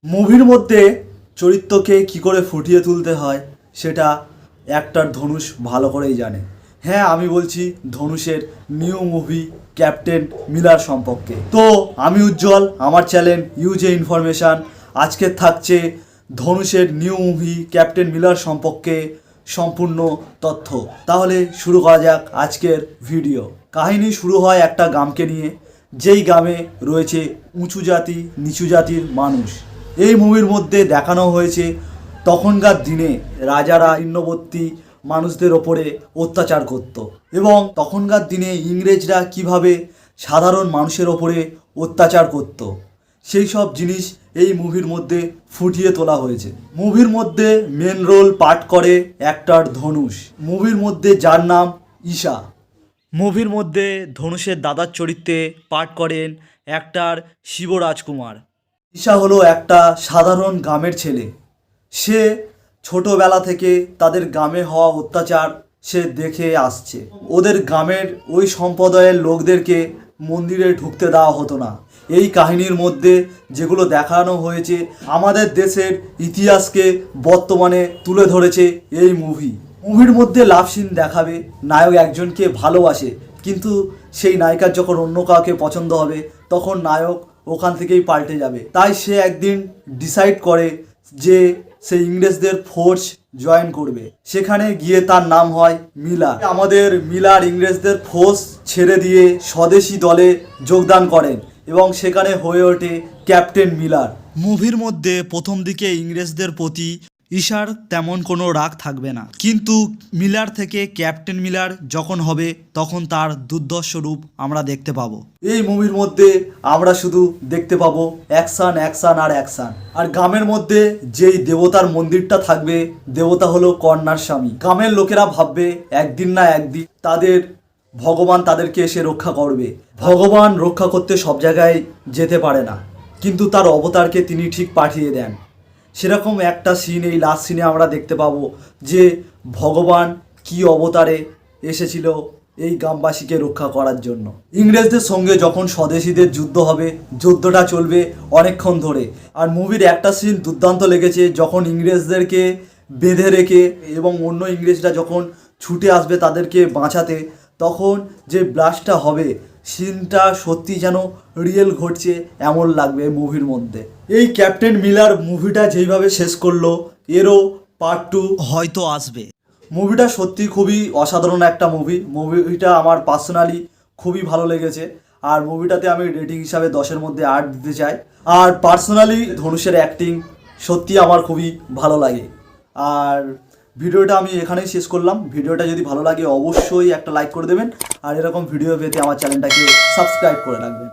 মুভির মধ্যে চরিত্রকে কি করে ফুটিয়ে তুলতে হয় সেটা অ্যাক্টর ধনুষ ভালো করেই জানে। হ্যাঁ, আমি বলছি ধনুষের নিউ মুভি ক্যাপ্টেন মিলার সম্পর্কে। তো আমি উজ্জ্বল, আমার চ্যানেল ইউজে ইনফরমেশান। আজকে থাকছে ধনুষের নিউ মুভি ক্যাপ্টেন মিলার সম্পর্কে সম্পূর্ণ তথ্য। তাহলে শুরু করা যাক আজকের ভিডিও। কাহিনী শুরু হয় একটা গ্রামকে নিয়ে, যেই গ্রামে রয়েছে উঁচু জাতি নিচু জাতির মানুষ। এই মুভির মধ্যে দেখানো হয়েছে তখনকার দিনে রাজারা নিম্নবর্তী মানুষদের ওপরে অত্যাচার করত এবং তখনকার দিনে ইংরেজরা কিভাবে সাধারণ মানুষের ওপরে অত্যাচার করত সেই সব জিনিস এই মুভির মধ্যে ফুটিয়ে তোলা হয়েছে। মুভির মধ্যে মেন রোল পাঠ করে অ্যাক্টর ধনুষ, মুভির মধ্যে যার নাম ঈশা। মুভির মধ্যে ধনুষের দাদার চরিত্রে পাঠ করেন অ্যাক্টর শিবরাজকুমার। ঈশা হলো একটা সাধারণ গ্রামের ছেলে। সে ছোটোবেলা থেকে তাদের গ্রামে হওয়া অত্যাচার সে দেখে আসছে। ওদের গ্রামের ওই সম্প্রদায়ের লোকদেরকে মন্দিরে ঢুকতে দেওয়া হতো না। এই কাহিনীর মধ্যে যেগুলো দেখানো হয়েছে আমাদের দেশের ইতিহাসকে বর্তমানে তুলে ধরেছে এই মুভির মধ্যে লাভ সিন দেখাবে। নায়ক একজনকে ভালোবাসে, কিন্তু সেই নায়িকার যখন অন্য কাউকে পছন্দ হবে তখন নায়ক ওখান থেকেই পাল্টে যাবে। তাই সে একদিন ডিসাইড করে যে সে ইংরেজদের ফোর্স জয়েন করবে। সেখানে গিয়ে তার নাম হয় মিলা। আমাদের মিলার ইংরেজদের ফোর্স ছেড়ে দিয়ে স্বদেশি দলে যোগদান করেন এবং সেখানে হয়ে ওঠে ক্যাপ্টেন মিলার। মুভির মধ্যে প্রথম দিকে ইংরেজদের প্রতি ঈশার তেমন কোনো রাগ থাকবে না, কিন্তু মিলার থেকে ক্যাপ্টেন মিলার যখন হবে তখন তার দুর্ধর্ষ রূপ আমরা দেখতে পাবো। এই মুভির মধ্যে আমরা শুধু দেখতে পাবো অ্যাকশান অ্যাকশান আর অ্যাকশান। আর গ্রামের মধ্যে যেই দেবতার মন্দিরটা থাকবে, দেবতা হলো কর্ণার স্বামী। গ্রামের লোকেরা ভাববে একদিন না একদিন তাদের ভগবান তাদেরকে এসে রক্ষা করবে। ভগবান রক্ষা করতে সব জায়গায় যেতে পারে না, কিন্তু তার অবতারকে তিনি ঠিক পাঠিয়ে দেন। সেরকম একটা সিন এই লাস্ট সিনে আমরা দেখতে পাবো যে ভগবান কি অবতারে এসেছিল এই গ্রামবাসীকে রক্ষা করার জন্য। ইংরেজদের সঙ্গে যখন স্বদেশীদের যুদ্ধ হবে, যুদ্ধটা চলবে অনেকক্ষণ ধরে। আর মুভির একটা সিন দুর্দান্ত লেগেছে, যখন ইংরেজদেরকে বেঁধে রেখে এবং অন্য ইংরেজরা যখন ছুটে আসবে তাদেরকে বাঁচাতে, তখন যে ব্লাস্টটা হবে সিনটা সত্যি যেন রিয়েল ঘটছে এমন লাগবে মুভির মধ্যে। এই ক্যাপ্টেন মিলার মুভিটা যেইভাবে শেষ করলো, এরও পার্ট 2 হয়তো আসবে। মুভিটা সত্যি খুবই অসাধারণ একটা মুভিটা আমার পার্সোনালি খুবই ভালো লেগেছে। আর মুভিটাতে আমি রেটিং হিসাবে 10-এর মধ্যে 8 দিতে চাই। আর পার্সোনালি ধনুষের অ্যাক্টিং সত্যি আমার খুবই ভালো লাগে। আর ভিডিওটা আমি এখানেই শেষ করলাম। ভিডিওটা যদি ভালো লাগে অবশ্যই একটা লাইক করে দেবেন, আর এরকম ভিডিও পেতে আমার চ্যানেলটাকে সাবস্ক্রাইব করে রাখবেন।